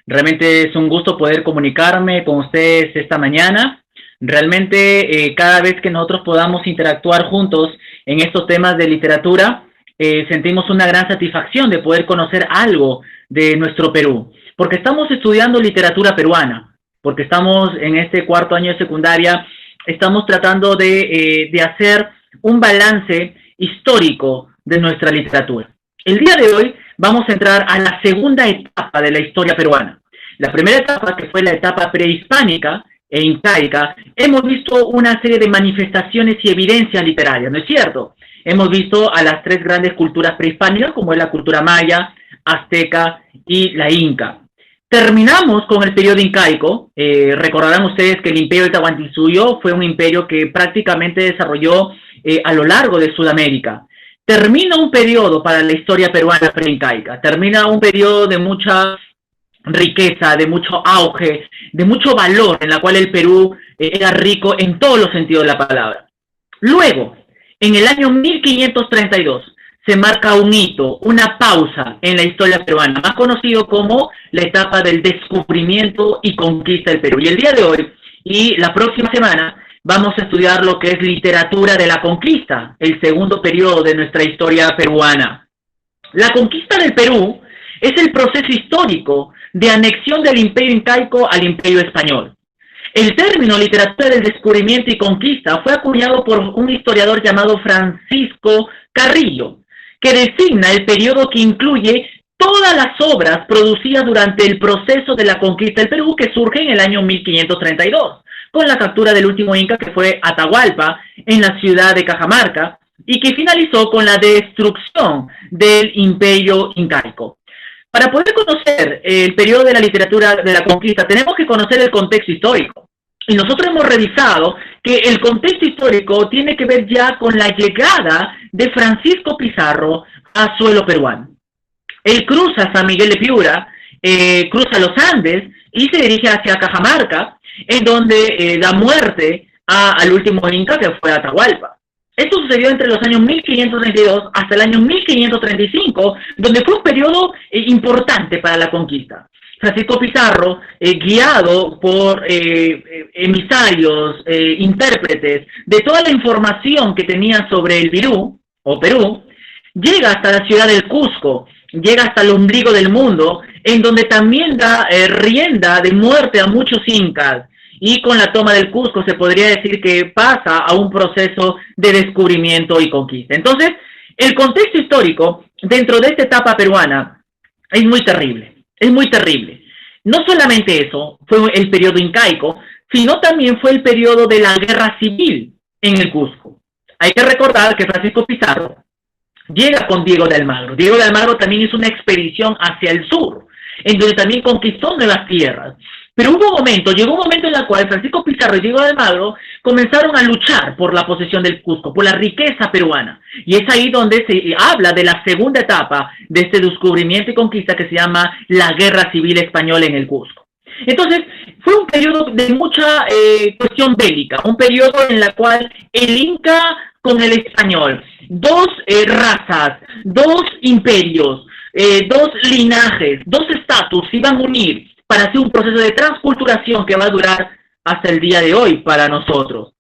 Realmente es un gusto poder comunicarme con ustedes esta mañana. Realmente cada vez que nosotros podamos interactuar juntos en estos temas de literatura, sentimos una gran satisfacción de poder conocer algo de nuestro Perú, porque estamos estudiando literatura peruana, porque estamos en este cuarto año de secundaria, estamos tratando de hacer un balance histórico de nuestra literatura. El día de hoy vamos a entrar a la segunda etapa de la historia peruana. La primera etapa, que fue la etapa prehispánica e incaica, hemos visto una serie de manifestaciones y evidencias literarias, ¿no es cierto? Hemos visto a las tres grandes culturas prehispánicas, como es la cultura maya, azteca y la inca. Terminamos con el periodo incaico. Recordarán ustedes que el imperio del Tahuantinsuyo fue un imperio que prácticamente desarrolló a lo largo de Sudamérica. Termina un periodo para la historia peruana preincaica, termina un periodo de mucha riqueza, de mucho auge, de mucho valor, en la cual el Perú era rico en todos los sentidos de la palabra. Luego, en el año 1532, se marca un hito, una pausa en la historia peruana, más conocido como la etapa del descubrimiento y conquista del Perú. Y el día de hoy y la próxima semana vamos a estudiar lo que es literatura de la conquista, el segundo periodo de nuestra historia peruana. La conquista del Perú es el proceso histórico de anexión del imperio incaico al imperio español. El término literatura del descubrimiento y conquista fue acuñado por un historiador llamado Francisco Carrillo, que designa el periodo que incluye todas las obras producidas durante el proceso de la conquista del Perú, que surge en el año 1532, con la captura del último inca, que fue Atahualpa, en la ciudad de Cajamarca, y que finalizó con la destrucción del imperio incaico. Para poder conocer el periodo de la literatura de la conquista, tenemos que conocer el contexto histórico. Y nosotros hemos revisado que el contexto histórico tiene que ver ya con la llegada de Francisco Pizarro a suelo peruano. Él cruza San Miguel de Piura, cruza los Andes y se dirige hacia Cajamarca, en donde da muerte al último inca, que fue Atahualpa. Esto sucedió entre los años 1532 hasta el año 1535, donde fue un periodo importante para la conquista. Francisco Pizarro, guiado por emisarios, intérpretes de toda la información que tenía sobre el Virú, o Perú, llega hasta la ciudad del Cusco, llega hasta el ombligo del mundo, en donde también da rienda de muerte a muchos incas, y con la toma del Cusco se podría decir que pasa a un proceso de descubrimiento y conquista. Entonces, el contexto histórico dentro de esta etapa peruana es muy terrible, es muy terrible. No solamente eso fue el periodo incaico, sino también fue el periodo de la guerra civil en el Cusco. Hay que recordar que Francisco Pizarro llega con Diego de Almagro. Diego de Almagro también hizo una expedición hacia el sur, en donde también conquistó nuevas tierras. Pero llegó un momento en el cual Francisco Pizarro y Diego de Almagro comenzaron a luchar por la posesión del Cusco, por la riqueza peruana. Y es ahí donde se habla de la segunda etapa de este descubrimiento y conquista, que se llama la Guerra Civil Española en el Cusco. Entonces, fue un periodo de mucha cuestión bélica, un periodo en el cual el Inca con el español, dos razas, dos imperios, dos linajes, dos estatus se iban a unir para hacer un proceso de transculturación que va a durar hasta el día de hoy para nosotros.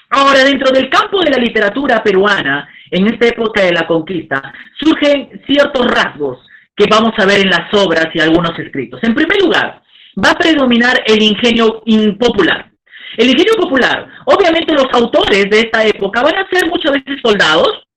Ahora, dentro del campo de la literatura peruana, en esta época de la conquista, surgen ciertos rasgos que vamos a ver en las obras y algunos escritos. En primer lugar, va a predominar el ingenio popular. El ingenio popular, obviamente los autores de esta época van a ser muchas veces soldados,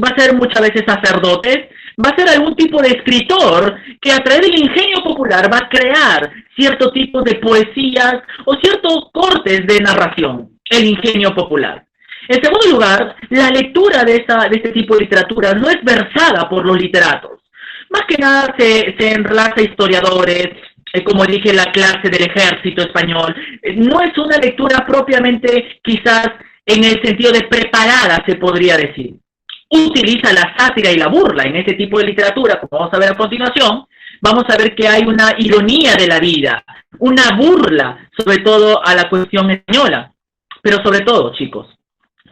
va a ser muchas veces sacerdotes, va a ser algún tipo de escritor que a través del ingenio popular va a crear cierto tipo de poesías o ciertos cortes de narración, el ingenio popular. En segundo lugar, la lectura de este tipo de literatura no es versada por los literatos. Más que nada se enlaza a historiadores, como dije, la clase del ejército español. No es una lectura propiamente quizás en el sentido de preparada, se podría decir. Utiliza la sátira y la burla en este tipo de literatura, como vamos a ver a continuación. Vamos a ver que hay una ironía de la vida, una burla, sobre todo a la cuestión española. Pero sobre todo, chicos,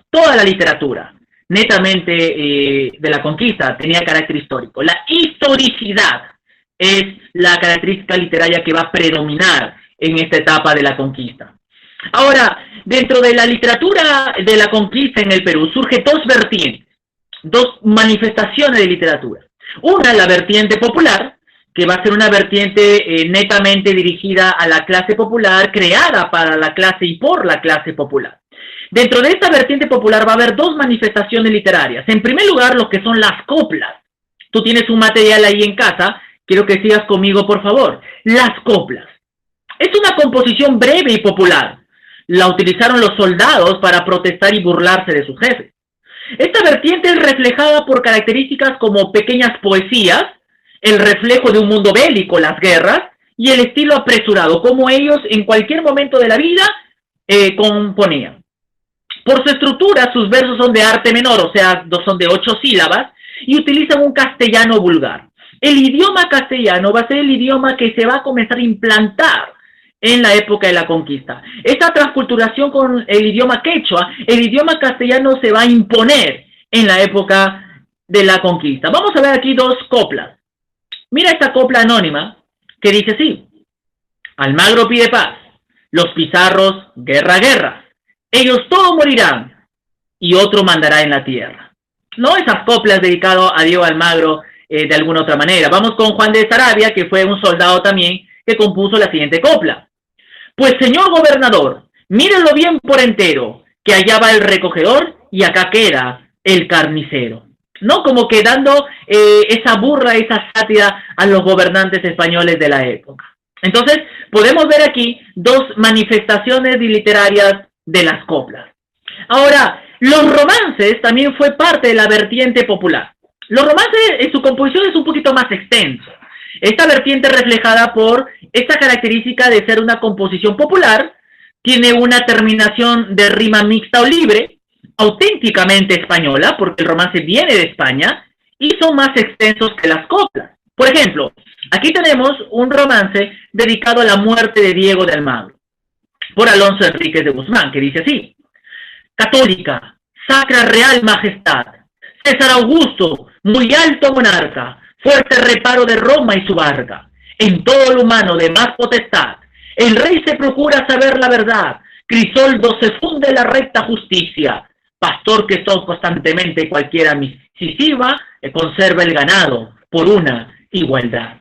toda la literatura, netamente de la conquista, tenía carácter histórico. La historicidad es la característica literaria que va a predominar en esta etapa de la conquista. Ahora, dentro de la literatura de la conquista en el Perú surgen dos vertientes, dos manifestaciones de literatura. Una, la vertiente popular, que va a ser una vertiente netamente dirigida a la clase popular, creada para la clase y por la clase popular. Dentro de esta vertiente popular va a haber dos manifestaciones literarias. En primer lugar, lo que son las coplas. Tú tienes un material ahí en casa, quiero que sigas conmigo, por favor. Las coplas. Es una composición breve y popular. La utilizaron los soldados para protestar y burlarse de sus jefes. Esta vertiente es reflejada por características como pequeñas poesías, el reflejo de un mundo bélico, las guerras, y el estilo apresurado, como ellos en cualquier momento de la vida componían. Por su estructura, sus versos son de arte menor, o sea, son de 8 sílabas, y utilizan un castellano vulgar. El idioma castellano va a ser el idioma que se va a comenzar a implantar en la época de la conquista. Esta transculturación con el idioma quechua, el idioma castellano se va a imponer en la época de la conquista. Vamos a ver aquí dos coplas. Mira esta copla anónima que dice así: Almagro pide paz, los pizarros, guerra, guerra. Ellos todos morirán y otro mandará en la tierra. No esas coplas dedicadas a Diego Almagro de alguna otra manera. Vamos con Juan de Sarabia, que fue un soldado también, que compuso la siguiente copla. Pues señor gobernador, mírenlo bien por entero, que allá va el recogedor y acá queda el carnicero. ¿No? Como que dando esa burla, esa sátira a los gobernantes españoles de la época. Entonces, podemos ver aquí dos manifestaciones literarias de las coplas. Ahora, los romances también fue parte de la vertiente popular. Los romances, en su composición es un poquito más extenso. Esta vertiente reflejada por esta característica de ser una composición popular, tiene una terminación de rima mixta o libre, auténticamente española, porque el romance viene de España, y son más extensos que las coplas. Por ejemplo, aquí tenemos un romance dedicado a la muerte de Diego de Almagro, por Alonso Enríquez de Guzmán, que dice así: Católica, sacra real majestad, César Augusto, muy alto monarca, fuerte reparo de Roma y su barca, en todo lo humano de más potestad, el rey se procura saber la verdad, Crisoldo se funde la recta justicia, pastor que son constantemente cualquiera misiva, conserva el ganado por una igualdad.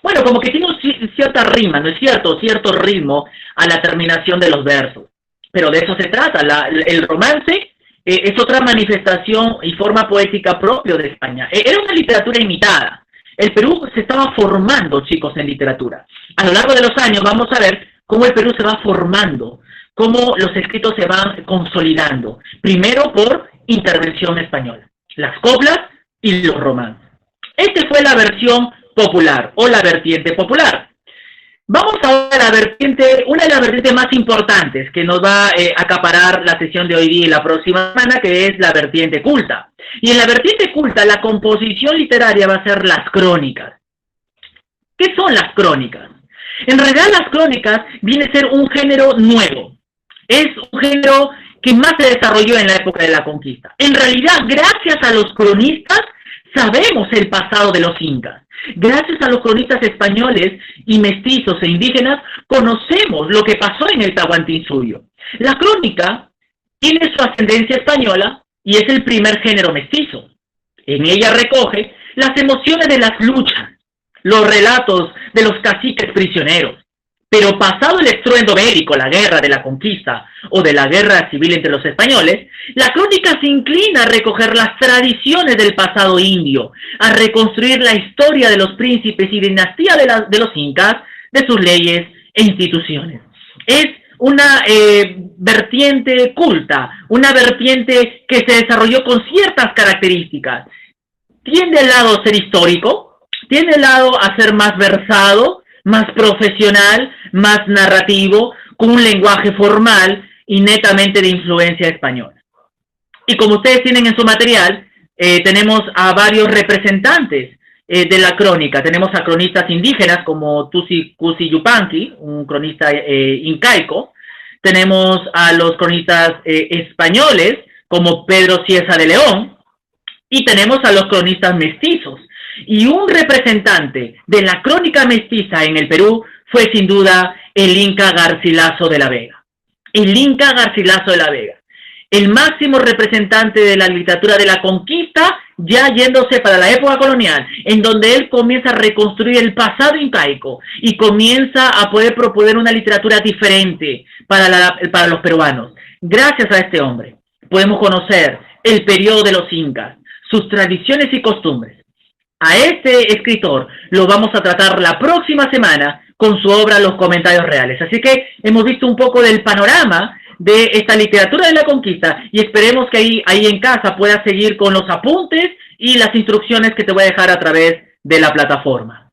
Bueno, como que tiene cierta rima, ¿no es cierto? Cierto ritmo a la terminación de los versos. Pero de eso se trata. El romance es otra manifestación y forma poética propio de España. Era una literatura imitada. El Perú se estaba formando, chicos, en literatura. A lo largo de los años vamos a ver cómo el Perú se va formando, cómo los escritos se van consolidando. Primero por intervención española. Las coplas y los romances. Esta fue la versión popular o la vertiente popular. Vamos ahora a la vertiente, una de las vertientes más importantes que nos va a acaparar la sesión de hoy día y la próxima semana, que es la vertiente culta. Y en la vertiente culta, la composición literaria va a ser las crónicas. ¿Qué son las crónicas? En realidad las crónicas viene a ser un género nuevo. Es un género que más se desarrolló en la época de la conquista. En realidad, gracias a los cronistas, sabemos el pasado de los incas. Gracias a los cronistas españoles y mestizos e indígenas, conocemos lo que pasó en el Tahuantinsuyo. La crónica tiene su ascendencia española y es el primer género mestizo. En ella recoge las emociones de las luchas, los relatos de los caciques prisioneros. Pero pasado el estruendo bélico, la guerra de la conquista o de la guerra civil entre los españoles, la crónica se inclina a recoger las tradiciones del pasado indio, a reconstruir la historia de los príncipes y dinastía de los incas, de sus leyes e instituciones. Es una vertiente culta, una vertiente que se desarrolló con ciertas características. Tiende al lado a ser histórico, tiende al lado a ser más versado, más profesional, más narrativo, con un lenguaje formal y netamente de influencia española. Y como ustedes tienen en su material, tenemos a varios representantes de la crónica. Tenemos a cronistas indígenas como Tusi Cusi Yupanqui, un cronista incaico. Tenemos a los cronistas españoles como Pedro Cieza de León. Y tenemos a los cronistas mestizos. Y un representante de la crónica mestiza en el Perú fue sin duda el Inca Garcilaso de la Vega. El Inca Garcilaso de la Vega, el máximo representante de la literatura de la conquista, ya yéndose para la época colonial, en donde él comienza a reconstruir el pasado incaico y comienza a poder proponer una literatura diferente para los peruanos. Gracias a este hombre podemos conocer el periodo de los incas, sus tradiciones y costumbres. A este escritor lo vamos a tratar la próxima semana con su obra Los Comentarios Reales. Así que hemos visto un poco del panorama de esta literatura de la conquista y esperemos que ahí en casa puedas seguir con los apuntes y las instrucciones que te voy a dejar a través de la plataforma.